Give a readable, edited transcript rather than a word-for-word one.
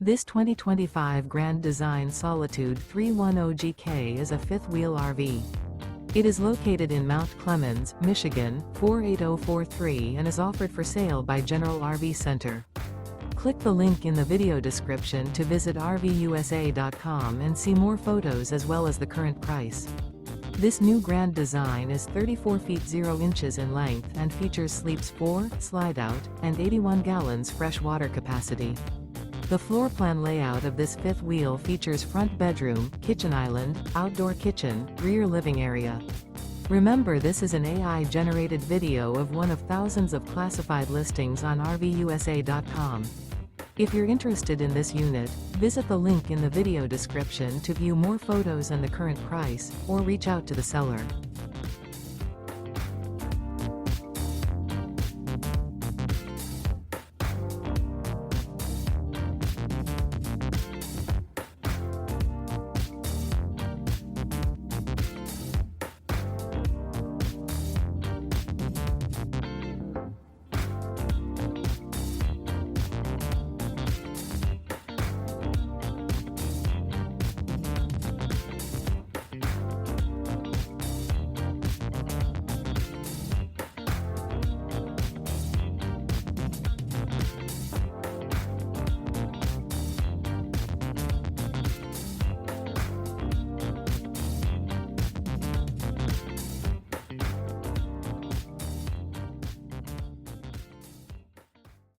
This 2025 Grand Design Solitude 310GK is a fifth-wheel RV. It is located in Mount Clemens, Michigan, 48043 and is offered for sale by General RV Center. Click the link in the video description to visit RVUSA.com and see more photos as well as the current price. This new Grand Design is 34 feet 0 inches in length and features sleeps 4, Slideout, and 81 gallons fresh water capacity. The floor plan layout of this fifth wheel features front bedroom, kitchen island, outdoor kitchen, rear living area. Remember, this is an AI-generated video of one of thousands of classified listings on RVUSA.com. If you're interested in this unit, visit the link in the video description to view more photos and the current price, or reach out to the seller.